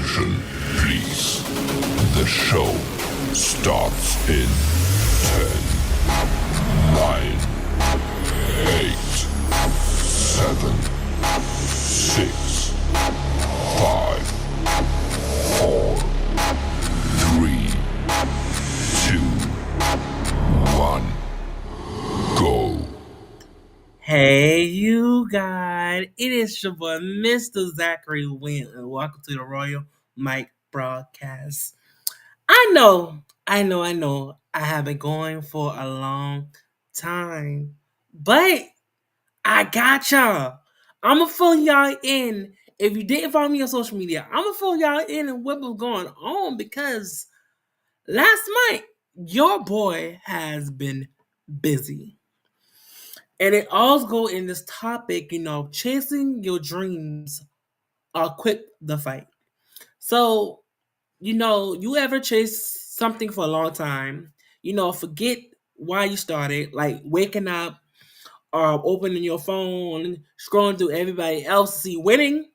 Attention, please. The show starts in 10, 9, 8, 7, 6, 5, 4, 3, 2, 1, go. Hey, you guys. It is your boy, Mr. Zachery Williams, and welcome to the Royal Mike broadcast. I know. I have been going for a long time, but I got y'all. I'm gonna fill y'all in. If you didn't follow me on social media, I'm gonna fill y'all in on what was going on because last night, your boy has been busy. And it all go in this topic, chasing your dreams or quit the fight. So, you ever chase something for a long time, forget why you started, like waking up or opening your phone, scrolling through everybody else, see winning,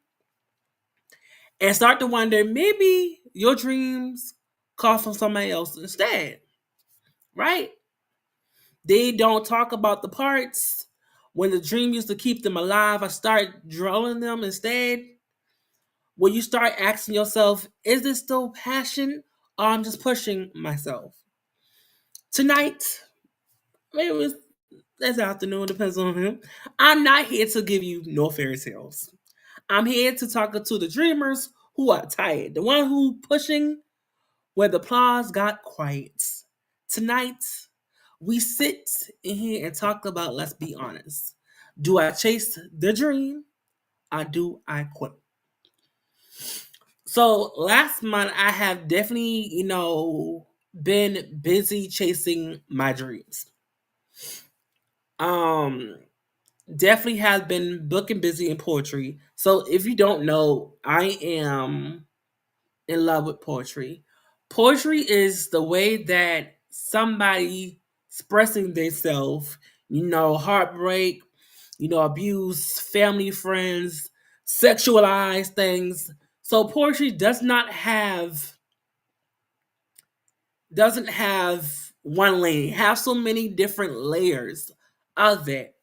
and start to wonder maybe your dreams call from somebody else instead, right? They don't talk about the parts when the dream used to keep them alive. I start drilling them instead. When you start asking yourself, is this still passion or I'm just pushing myself? Tonight, maybe it's this afternoon, depends on him. I'm not here to give you no fairy tales. I'm here to talk to the dreamers who are tired, the one who pushing where the applause got quiet. Tonight, we sit in here and talk about, let's be honest. Do I chase the dream or do I quit? So last month I have definitely, been busy chasing my dreams. Um Definitely have been booking busy in poetry. So if you don't know, I am in love with poetry. Poetry is the way that somebody expressing themselves, heartbreak, abuse, family, friends, sexualized things. So poetry doesn't have one lane. It has so many different layers of it.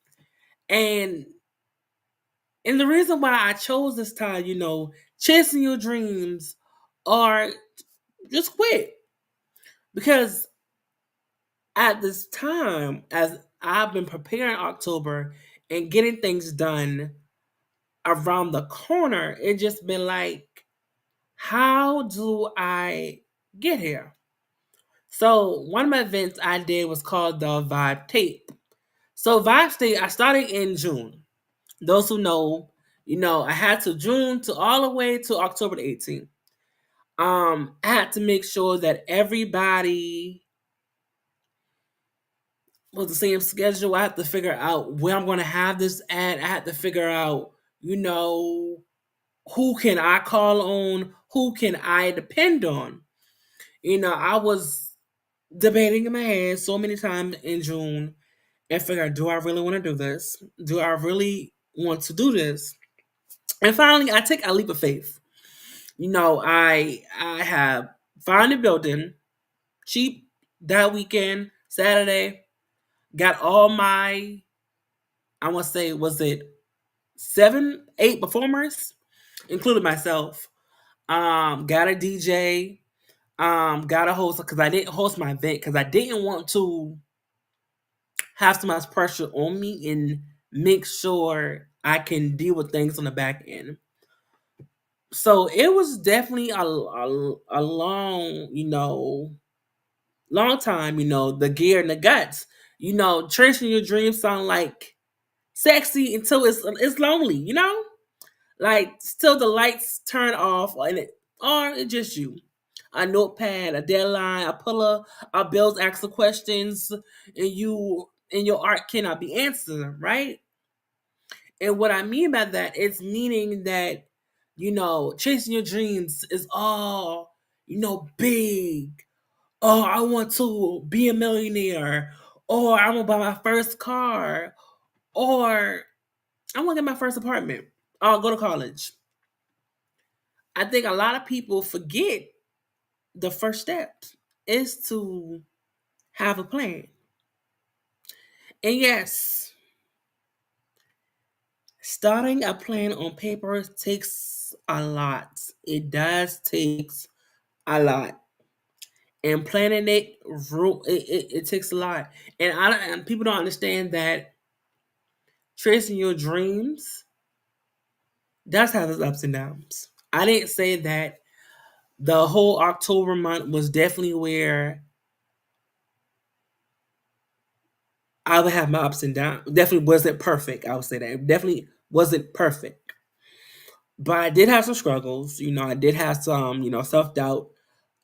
And the reason why I chose this time, chasing your dreams or just quit. Because at this time, as I've been preparing October and getting things done around the corner, it just been like, how do I get here? So one of my events I did was called the Vibe Tape. So Vibe State, I started in June. Those who know, I had to June to all the way to October the 18th. I had to make sure that everybody was the same schedule. I had to figure out where I'm going to have this at. I had to figure out, who can I call on? Who can I depend on? I was debating in my head so many times in June and figured, do I really want to do this? Do I really want to do this? And finally, I take a leap of faith. I have found a building cheap that weekend, Saturday. Got all my, I want to say, was it 7, 8 performers, including myself. Got a DJ. Got a host because I didn't host my event because I didn't want to have so much pressure on me and make sure I can deal with things on the back end. So it was definitely a long, long time, the gear and the guts. Tracing your dreams sound like sexy until it's lonely, Like still the lights turn off or it's just you. A notepad, a deadline, a puller, a bills ask the questions, and you and your art cannot be answered, right? And what I mean by that is meaning that, chasing your dreams is all, big. Oh, I want to be a millionaire, or I want to buy my first car, or I want to get my first apartment. I'll go to college. I think a lot of people forget the first step is to have a plan. And yes, starting a plan on paper takes a lot. It does takes a lot. And planning it takes a lot. And people don't understand that tracing your dreams does have its ups and downs. I didn't say that the whole October month was definitely where I would have my ups and downs. Definitely wasn't perfect. I would say that it definitely wasn't perfect, but I did have some struggles. I did have some, self doubt,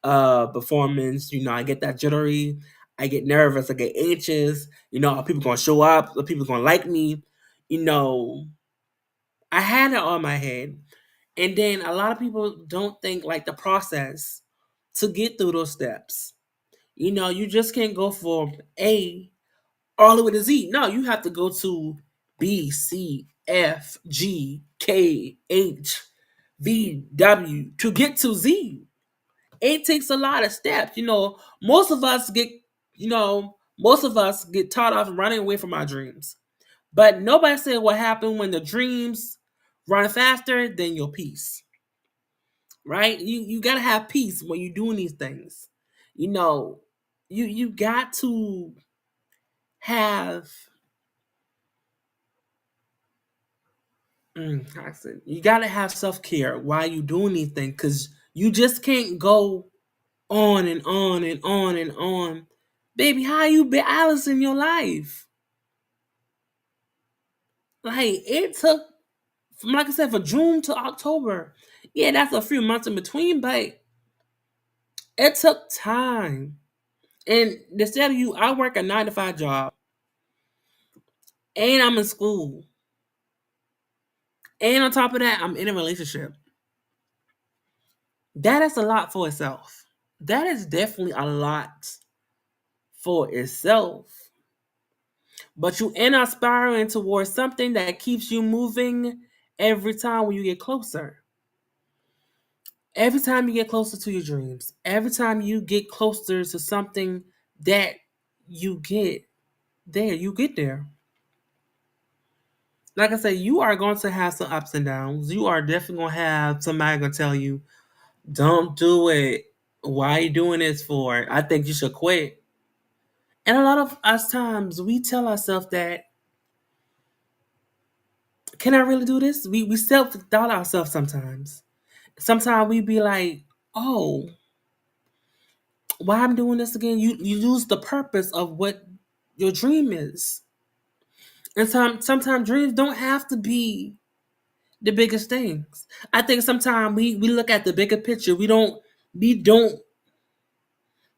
performance. I get that jittery. I get nervous. I get anxious. Are people gonna show up? Are people gonna like me? You know, I had it on my head, and then a lot of people don't think like the process to get through those steps. You just can't go from A all the way to Z. No, you have to go to B, C, F, G, K, H, V, W to get to Z. It takes a lot of steps. Most of us get taught off running away from our dreams. But nobody said what happened when the dreams run faster than your peace. Right? You gotta have peace when you're doing these things. You know, you got to have I said, you gotta have self care while you doing these things because you just can't go on and on and on and on. Baby, how you balancing your life? Like it took from like I said, for June to October. Yeah, that's a few months in between, but it took time. And to tell you, I work a 9 to 5 job and I'm in school. And on top of that, I'm in a relationship. That is a lot for itself. That is definitely a lot for itself. But you end up spiraling towards something that keeps you moving every time when you get closer. Every time you get closer to your dreams, every time you get closer to something that you get there. Like I said, you are going to have some ups and downs. You are definitely going to have somebody going to tell you, don't do it. Why are you doing this for? I think you should quit. And a lot of us times we tell ourselves that, can I really do this? We self doubt ourselves sometimes. Sometimes we be like, oh, why I'm doing this again? You lose the purpose of what your dream is. And sometimes dreams don't have to be the biggest things. I think sometimes we look at the bigger picture. We don't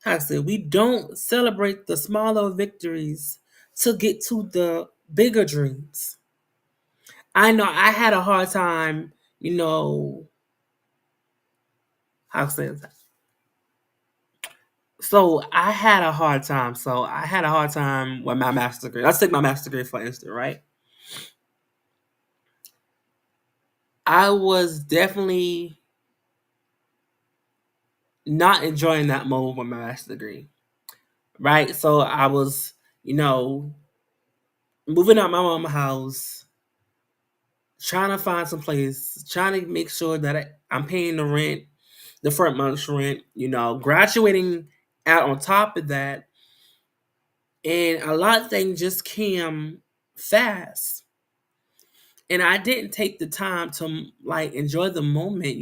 how to say we don't celebrate the smaller victories to get to the bigger dreams. I know I had a hard time, how to say it. So I had a hard time. So I had a hard time with my master's degree. Let's take my master's degree for instance, right? I was definitely not enjoying that mode with my master's degree, right? So I was, moving out my mama's house, trying to find some place, trying to make sure that I'm paying the rent, the front month's rent, graduating out on top of that. And a lot of things just came fast. And I didn't take the time to like enjoy the moment,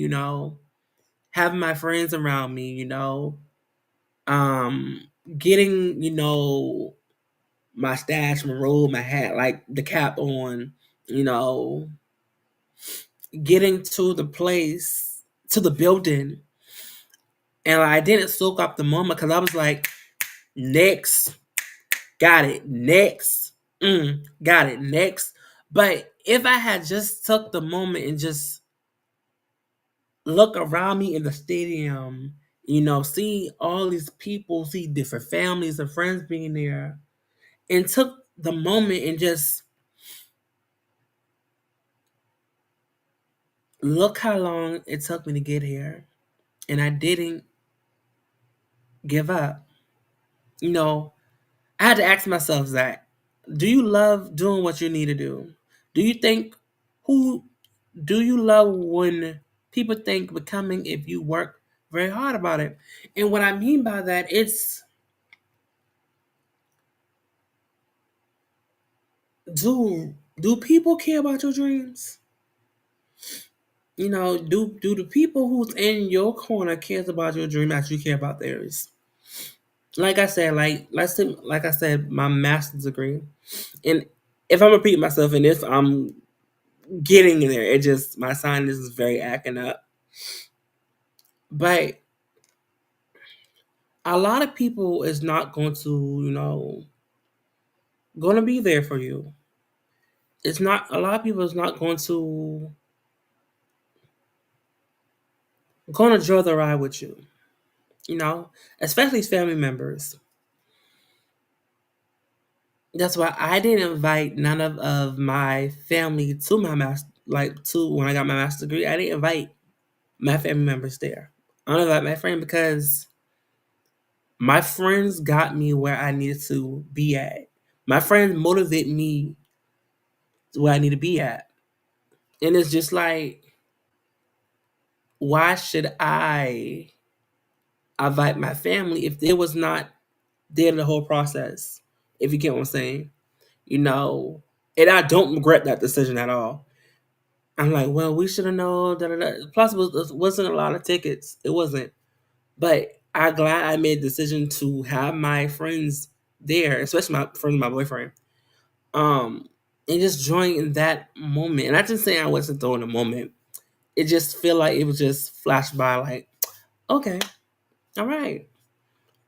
having my friends around me, um, getting, my stash, my robe, my hat, like the cap on, you know, getting to the place, to the building. And I didn't soak up the moment because I was like, next, got it, next, got it, next. But if I had just took the moment and just look around me in the stadium, see all these people, see different families and friends being there, and took the moment and just Look how long it took me to get here, and I didn't give up. You know, I had to ask myself that. Do you love doing what you need to do? Do you think who do you love when people think becoming if you work very hard about it? And what I mean by that, it's do people care about your dreams? You know, do the people who's in your corner cares about your dream as you care about theirs? Like I said, like I said, my master's degree, and if I'm repeating myself, and if I'm getting there, it just my sinus is very acting up. But a lot of people is not going to, going to be there for you. It's not a lot of people is not going to draw the ride with you. You know, especially family members. That's why I didn't invite none of my family to my master, like to when I got my master's degree. I didn't invite my family members there. I don't invite my friend because my friends got me where I needed to be at. My friends motivate me to where I need to be at. And it's just like, why should I invite my family if they was not there the whole process? If you get what I'm saying. You know, and I don't regret that decision at all. I'm like, well, we should have known. Da, da, da. Plus, wasn't a lot of tickets. It wasn't. But I'm glad I made the decision to have my friends there, especially my friend, my boyfriend. And just join in that moment. And I just say I wasn't throwing a moment. It just feel like it was just flashed by. Like, okay, all right.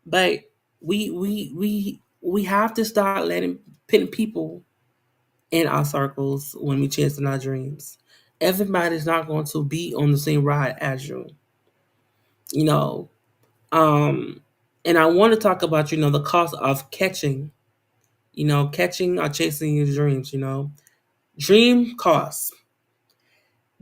But we have to start putting people in our circles when we chasing our dreams. Everybody's not going to be on the same ride as you. You know, um, and I want to talk about the cost of catching. Catching or chasing your dreams. Dream costs.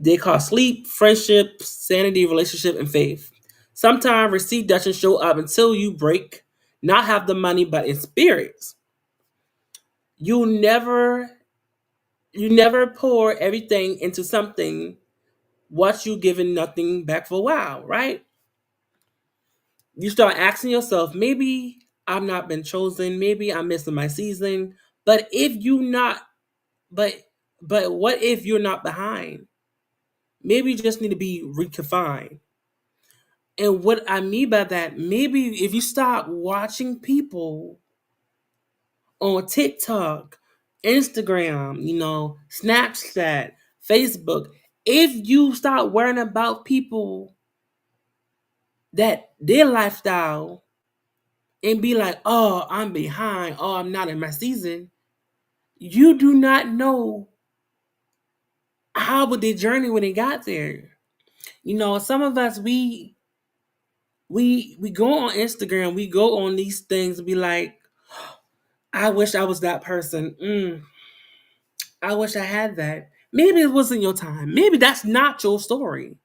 They cost sleep, friendship, sanity, relationship, and faith. Sometimes receipt doesn't show up until you break, not have the money, but in spirits. You never you never pour everything into something what you giving nothing back for a while, right? You start asking yourself, maybe I've not been chosen, maybe I'm missing my season. But if you not but but what if you're not behind? Maybe you just need to be reconfined. And what I mean by that, maybe if you start watching people on TikTok, Instagram, Snapchat, Facebook, if you start worrying about people that their lifestyle and be like, oh, I'm behind, oh, I'm not in my season, you do not know how would they journey when they got there. Some of us we go on Instagram, we go on these things and be like, I wish I was that person. I wish I had that. Maybe it wasn't your time. Maybe that's not your story.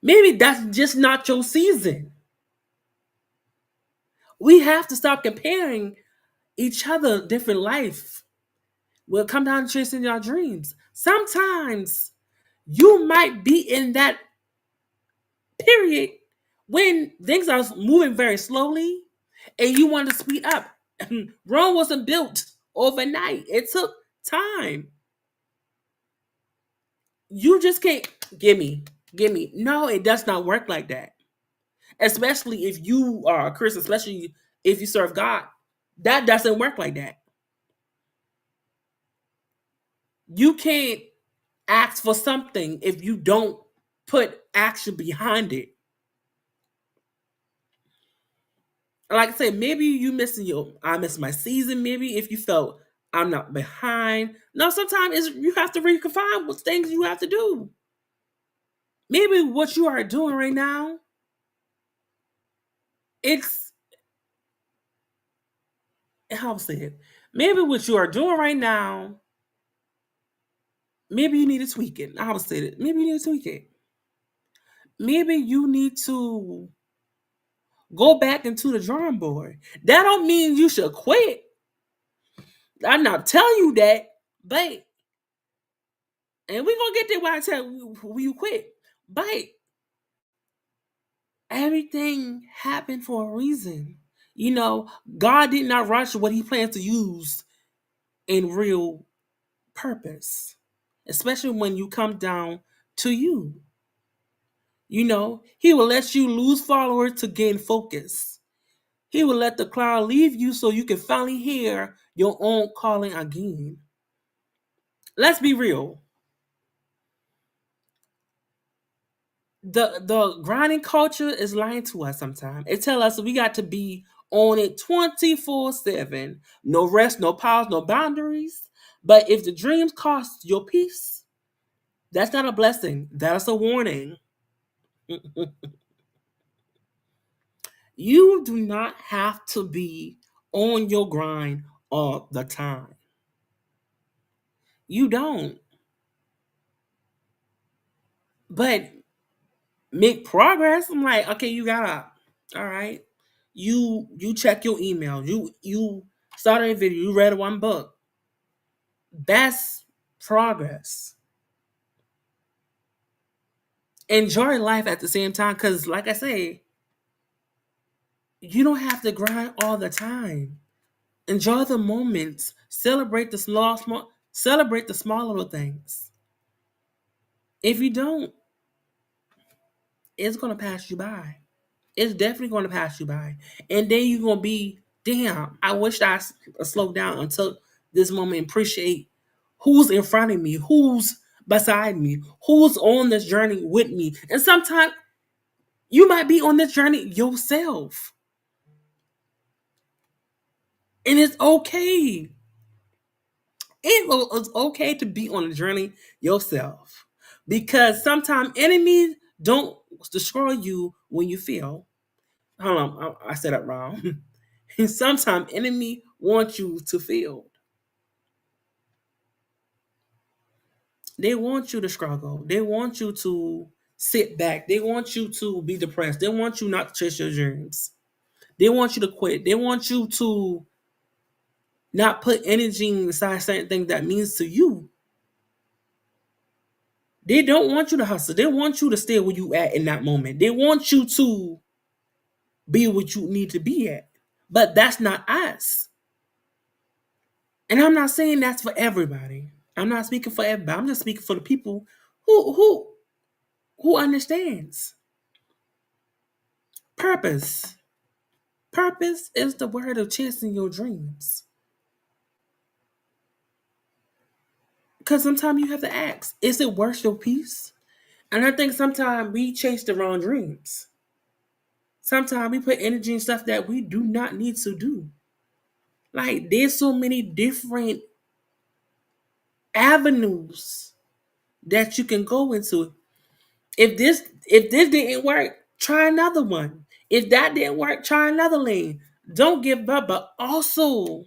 Maybe that's just not your season. We have to stop comparing each other different life. We'll come down to chasing our dreams. Sometimes you might be in that period when things are moving very slowly and you want to speed up. Rome wasn't built overnight. It took time. You just can't give me. No, it does not work like that. Especially if you are a Christian, especially if you serve God. That doesn't work like that. You can't ask for something if you don't put action behind it. Like I said, maybe you missing I missed my season. Maybe if you felt I'm not behind. No, sometimes you have to redefine what things you have to do. Maybe what you are doing right now, it's how to say it. Maybe what you are doing right now maybe you need to tweak it. I would say that maybe you need to tweak it. Maybe you need to go back into the drawing board. That don't mean you should quit. I'm not telling you that, but and we're gonna get there when I tell you quit. But everything happened for a reason. You know, God did not rush what he plans to use in real purpose. Especially when you come down to you. You know, he will let you lose followers to gain focus. He will let the cloud leave you so you can finally hear your own calling again. Let's be real. The grinding culture is lying to us sometimes. It tell us we got to be on it 24/7. No rest, no pause, no boundaries. But if the dreams cost your peace, that's not a blessing. That's a warning. You do not have to be on your grind all the time. You don't. But make progress. I'm like, okay, you got up. All right. You check your email. You started a video. You read one book. That's progress. Enjoy life at the same time, because like I say, you don't have to grind all the time. Enjoy the moments. Celebrate the celebrate the small little things. If you don't, it's gonna pass you by. It's definitely gonna pass you by. And then you're gonna be, damn, I wish I slowed down and took this moment and appreciate who's in front of me, who's beside me, who's on this journey with me. And sometimes you might be on this journey yourself. And it's okay. It's okay to be on a journey yourself. Because sometimes enemies don't destroy you when you fail. Hold on, I said that wrong. And sometimes enemy want you to fail. They want you to struggle. They want you to sit back. They want you to be depressed. They want you not to chase your dreams. They want you to quit. They want you to not put energy inside certain things that means to you. They don't want you to hustle. They want you to stay where you at in that moment. They want you to be what you need to be at. But that's not us. And I'm not saying that's for everybody. I'm not speaking for everybody. I'm just speaking for the people who understands. Purpose. Purpose is the word of chasing your dreams. Because sometimes you have to ask, is it worth your peace? And I think sometimes we chase the wrong dreams. Sometimes we put energy in stuff that we do not need to do. Like there's so many different avenues that you can go into. If this didn't work, try another one. If that didn't work, try another lane. Don't give up, but also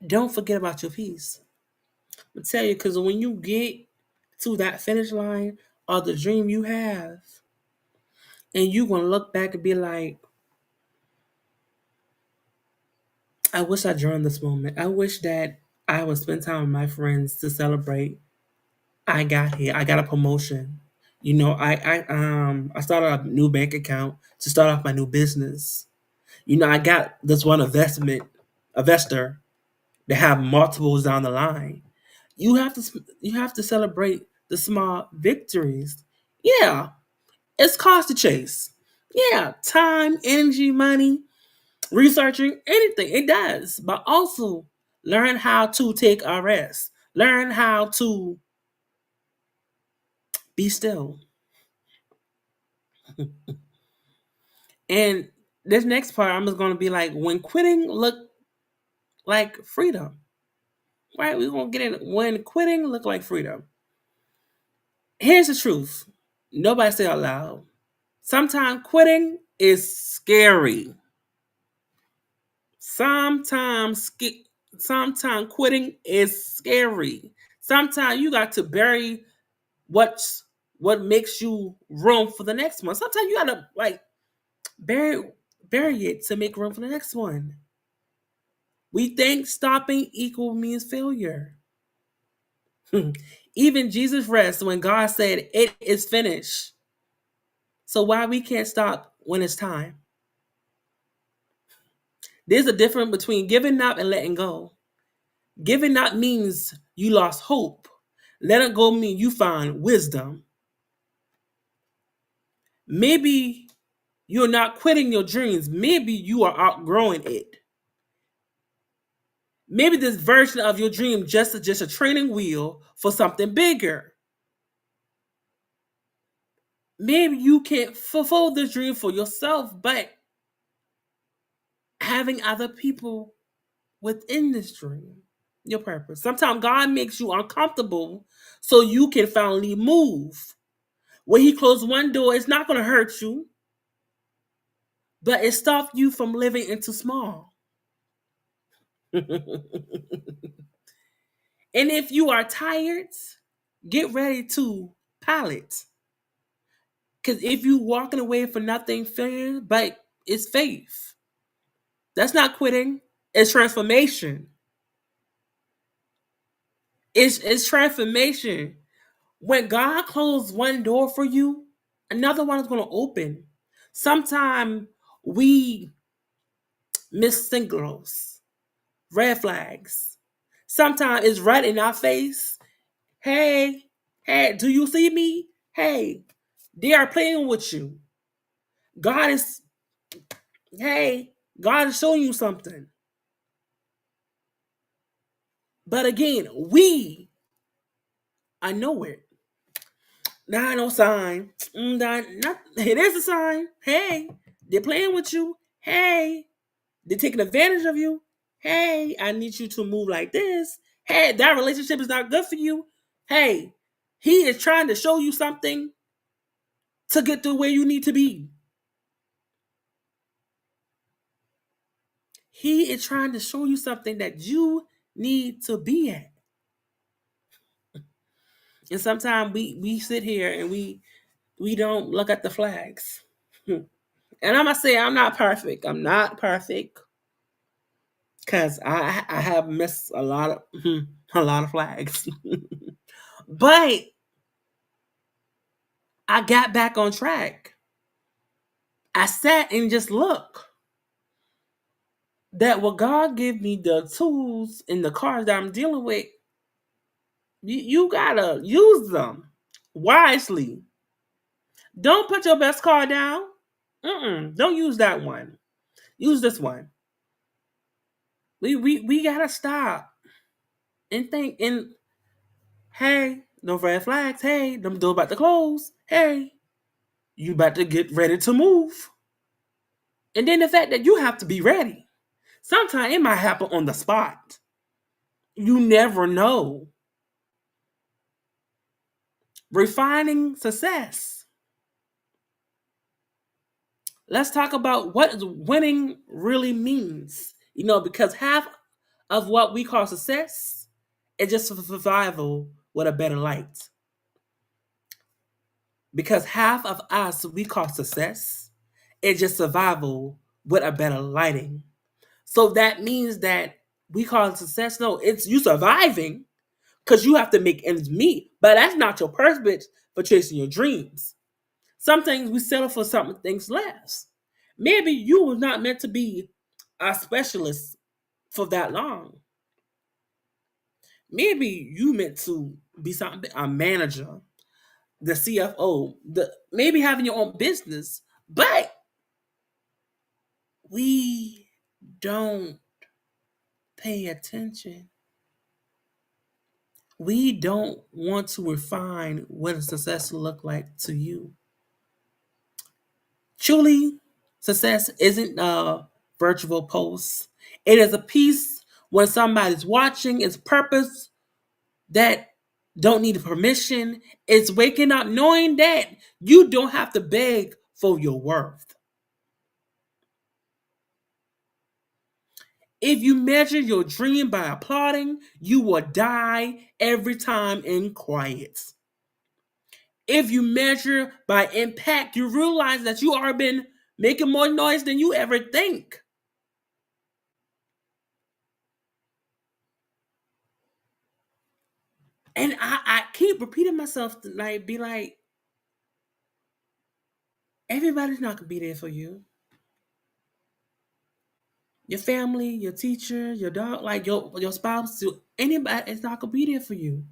don't forget about your peace. I tell you, because when you get to that finish line or the dream you have, and you're gonna look back and be like, I wish I joined this moment. I wish that I would spend time with my friends to celebrate. I got here. I got a promotion. You know, I started a new bank account to start off my new business. You know, I got this one investor that have multiples down the line. You have to celebrate the small victories. Yeah, it's cost to chase. Yeah, time, energy, money, researching, anything. It does. But also learn how to take a rest. Learn how to be still. And this next part, I'm just gonna be like, when quitting look like freedom. Right? We're gonna get in when quitting look like freedom. Here's the truth. Nobody say out loud. Sometimes quitting is scary. Sometimes Sometimes quitting is scary. Sometimes you got to bury what's what makes you room for the next one. Sometimes you gotta like bury it to make room for the next one. We think stopping equal means failure. Even Jesus rests when God said it is finished. So why we can't stop when it's time? There's a difference between giving up and letting go. Giving up means you lost hope. Letting go means you find wisdom. Maybe you're not quitting your dreams. Maybe you are outgrowing it. Maybe this version of your dream just a training wheel for something bigger. Maybe you can't fulfill this dream for yourself, but having other people within this dream, your purpose. Sometimes God makes you uncomfortable so you can finally move. When He closed one door, it's not going to hurt you, but it stopped you from living into small. And if you are tired, get ready to pilot. Because if you walking away for nothing, fear, but it's faith. That's not quitting. It's transformation. It's transformation. When God closed one door for you, another one is going to open. Sometimes we miss signals, red flags. Sometimes it's right in our face. Hey, hey, do you see me? Hey, they are playing with you. God is, hey, God is showing you something. But again, I know it. Nah, no sign. It is a sign. Hey, they're playing with you. Hey, they're taking advantage of you. Hey, I need you to move like this. Hey, that relationship is not good for you. Hey, he is trying to show you something to get to where you need to be. He is trying to show you something that you need to be at. And sometimes we sit here and we don't look at the flags. And I'm gonna say I'm not perfect. I'm not perfect because I have missed a lot of flags. But I got back on track. I sat and just look that what God give me the tools and the cards that I'm dealing with, you gotta use them wisely. Don't put your best card down. Don't use that one. Use this one. We gotta stop and think. And hey, no red flags. Hey, them door about to close. Hey, you about to get ready to move. And then the fact that you have to be ready. Sometimes it might happen on the spot. You never know. Refining success. Let's talk about what winning really means. Because half of what we call success is just survival with a better light. Because half of us we call success is just survival with a better lighting. So that means that we call it success. No, it's you surviving because you have to make ends meet. But that's not your purpose for chasing your dreams. Some things we settle for something things less. Maybe you were not meant to be a specialist for that long. Maybe you meant to be something a manager, the CFO, maybe having your own business, but we don't pay attention. We don't want to refine what a success look like to you. Truly, success isn't a virtual post. It is a piece when somebody's watching. It's purpose that don't need permission. It's waking up knowing that you don't have to beg for your worth. If you measure your dream by applauding, you will die every time in quiet. If you measure by impact, you realize that you are been making more noise than you ever think. And I keep repeating myself to like be like, everybody's not gonna be there for you. Your family, your teacher, your dog, like your spouse, anybody is not gonna be there for you.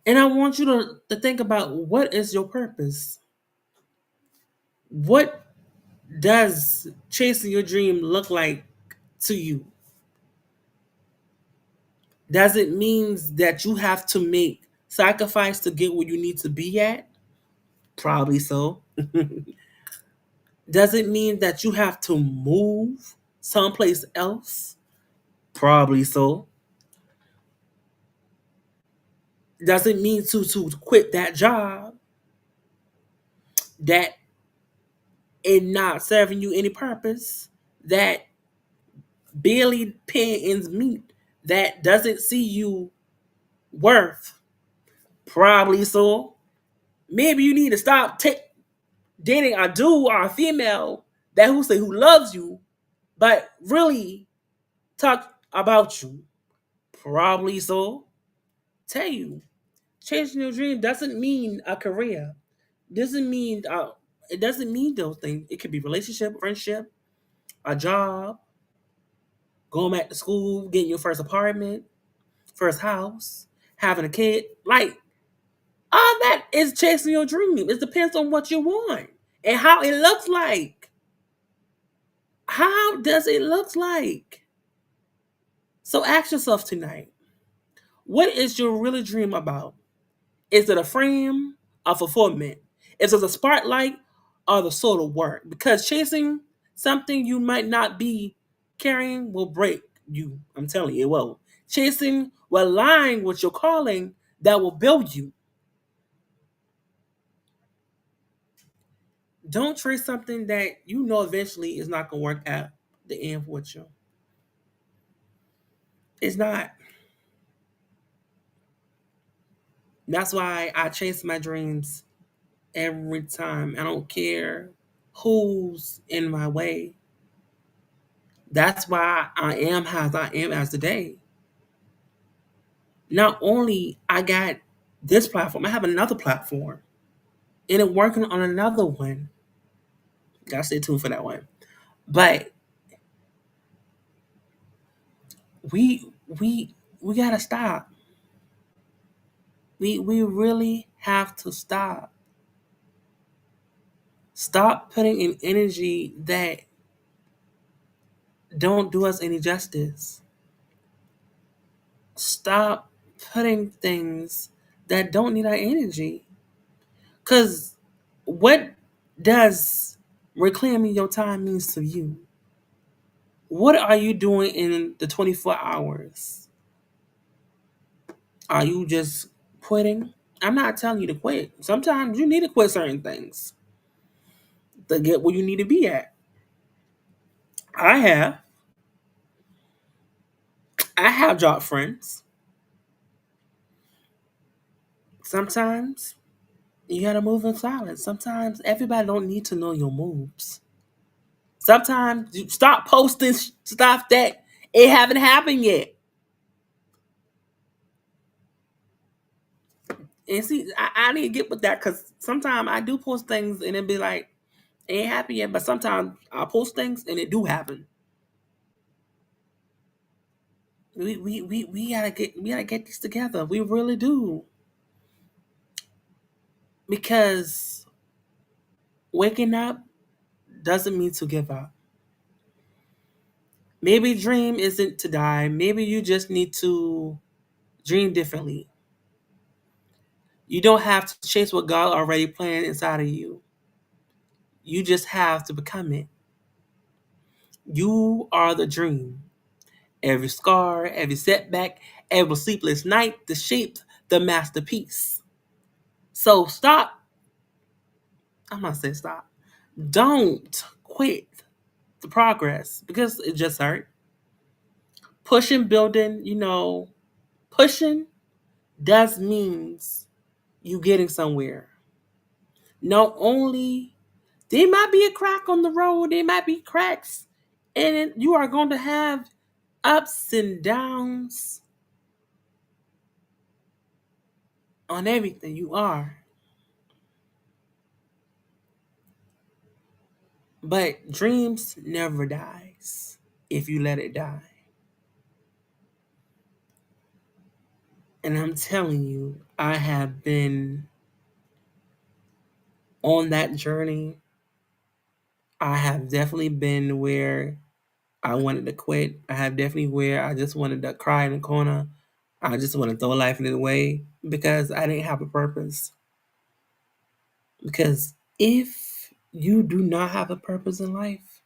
And I want you to think about what is your purpose? What does chasing your dream look like to you? Does it mean that you have to make sacrifice to get where you need to be at? Probably so. Does it mean that you have to move someplace else? Probably so. Does it mean to quit that job that is not serving you any purpose? That barely paying ends meet? That doesn't see you worth? Probably so. Maybe you need to stop dating a dude or a female that who loves you, but really talk about you. Probably so. Tell you, chasing your dream doesn't mean a career. Doesn't mean it doesn't mean those things. It could be relationship, friendship, a job, going back to school, getting your first apartment, first house, having a kid. Like all that is chasing your dream. It depends on what you want and how it looks like. How does it look like? So ask yourself tonight, what is your really dream about? Is it a frame or fulfillment? Is it a spotlight or the sort of work? Because chasing something you might not be carrying will break you. I'm telling you, it will. Chasing while lying with your calling that will build you. Don't chase something that you know eventually is not going to work at the end with you. It's not. That's why I chase my dreams every time. I don't care who's in my way. That's why I am as I am as today. Not only I got this platform, I have another platform. And I'm working on another one. Gotta stay tuned for that one. But we gotta stop. We really have to stop. Stop putting in energy that don't do us any justice. Stop putting things that don't need our energy. Cause what does reclaiming your time means to you? What are you doing in the 24 hours? Are you just quitting? I'm not telling you to quit. Sometimes you need to quit certain things to get where you need to be at. I have. I have dropped friends. Sometimes you gotta move in silence. Sometimes everybody don't need to know your moves. Sometimes you stop posting stuff that it haven't happened yet. And see, I need to get with that because sometimes I do post things and it be like, it ain't happened yet, but sometimes I post things and it do happen. We gotta get this together. We really do. Because waking up doesn't mean to give up. Maybe dream isn't to die. Maybe you just need to dream differently. You don't have to chase what God already planned inside of you. You just have to become it. You are the dream. Every scar, every setback, every sleepless night, the shape, the masterpiece. So stop. I'm not saying stop. Don't quit the progress because it just hurt. Pushing, building, pushing does means you getting somewhere. Not only there might be a crack on the road, there might be cracks, and you are going to have ups and downs on everything you are. But dreams never dies if you let it die. And I'm telling you, I have been on that journey. I have definitely been where I wanted to quit. I have definitely where I just wanted to cry in the corner. I just want to throw life in the way because I didn't have a purpose. Because if you do not have a purpose in life,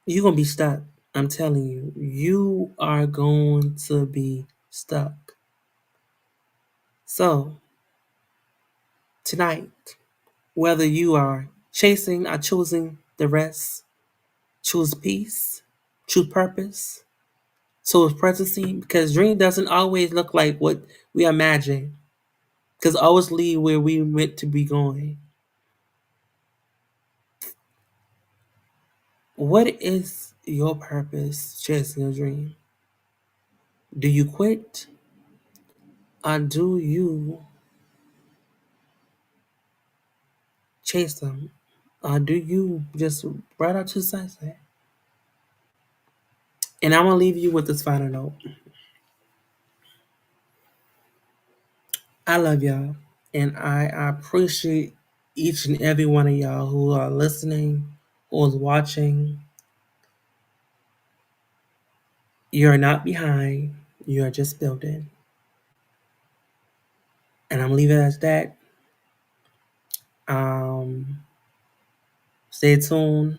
you're going to be stuck. I'm telling you, you are going to be stuck. So, tonight, whether you are chasing or choosing the rest, choose peace, choose purpose, choose presence, because dream doesn't always look like what we imagine, because always lead where we meant to be going. What is your purpose chasing a dream? Do you quit or do you chase them? Or do you just right out to sunset? And I'm gonna leave you with this final note. I love y'all, and I appreciate each and every one of y'all who are listening, who is watching. You're not behind. You are just building. And I'm leaving it as that. Um, Stay tuned.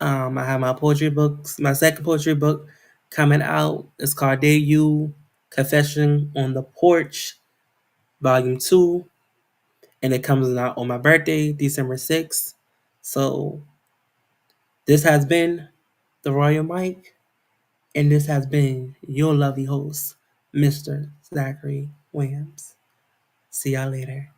I have my poetry books, my second poetry book coming out. It's called Day You Confession on the Porch, Volume 2. And it comes out on my birthday, December 6th. So this has been the Royal Mike, and this has been your lovely host, Mr. Zachery Williams. See y'all later.